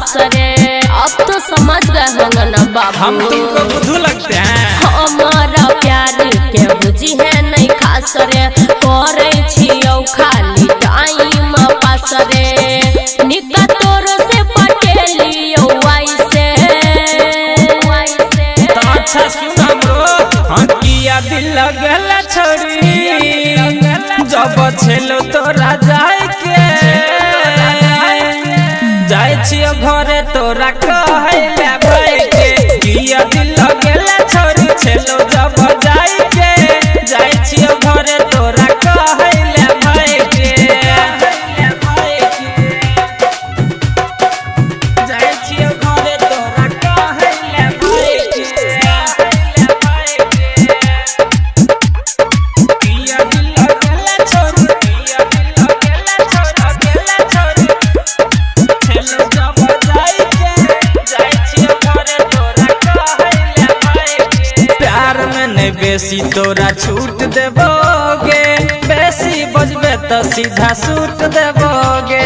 पासरे। अब तो समझ गए होंगे ना बाबू, हम तुमको बुद्धू लगते हैं। हमारा प्यार के बुझी है नहीं खास रे, करे छियौ खाली टाइम पास रे। निका तोर से पटेलियो वैसे तो अच्छा सुन हमरो, हाँ किया दिल लगल छोड़ी जब छेलो तोरा जाए के जाय छियो घरे तोरा कहले भाई के। किया दिल लगल छोड़ी छेलो जब जाए के जाय छियो घरे तोरा कहले भाई के। जाय छियो घरे तोरा कहले भाई के। किया दिल लगल छोड़ी छेलो जब जाए के जाय छियो घरे तोरा कहले भाई के। प्यार में नहीं बेसी तोरा छूट देबोगे, बेसी बजबे तो सीधा सूट देबोगे।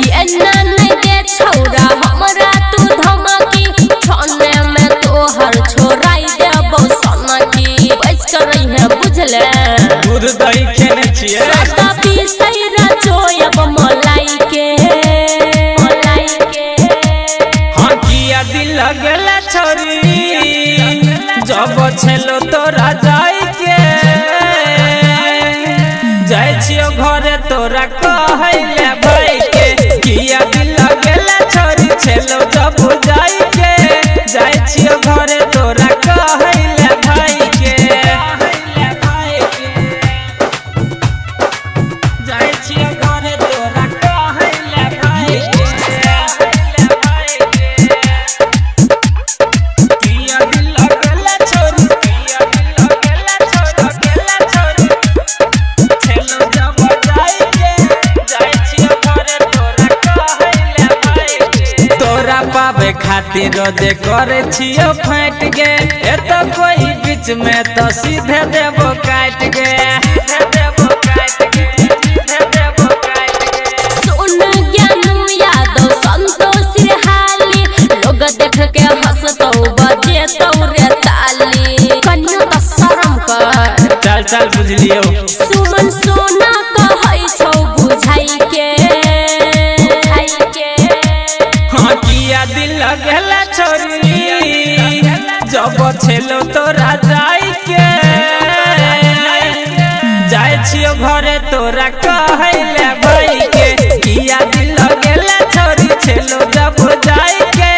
ये ना नहीं दे छौरा हमरा तू धमकी, छने में तोहर छोराई देबो सनकी। बच करई है बुझले, दूध दही खेने छिए सदा पीसई रचोयब मलाई के। हाँ किया दिल लगल छोरी जब छेलो तोरा जाय के जाय छियो घरे तोरा कहले भाई के। किया दिल लगल छोरी छेलो जब जाय के जाय छियो घरे तोरा कहले भाई के। जाय छियो घरे तोरा कहले भाई के। किया दिल लगल छोरी छेलो जब जाय के जाय छियो घरे तोरा कहले भाई के। तोरा पावे खातिर रोजे करे छियो फाट गे, एतो कोई बीच में तो सीधे देबो काट गे। सुन ज्ञानू यादव संतोष हाली, लोग देख के हंसतौ बजे तौरे ताली। कन्या तो शर्म कर, चल चल बुझलियो सुमन सोना कहै छौ बुझाई के। हाँ किया दिल लगल छोरी जब छेलो तोरा जाय के जाय छियो घरे तोरा कहले भाई के। किया दिल लगल छोरी छेलो जब जाय के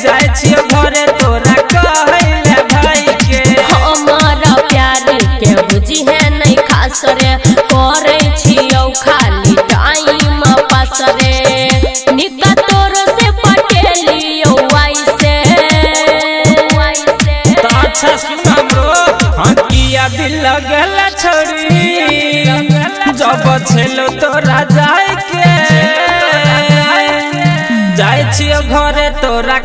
जाय छियो घरे तोरा कहले भाई के। हमारा प्यार के बुझी है नहीं खास रे, करे छियौ खाली टाइम पास रे। निका तोर से पटेलियो वैसे तो अच्छा सुन हमरो, हाँ किया दिल लगल छोरी जब छेलो तोरा जाय के जाय छियो घरे तोरा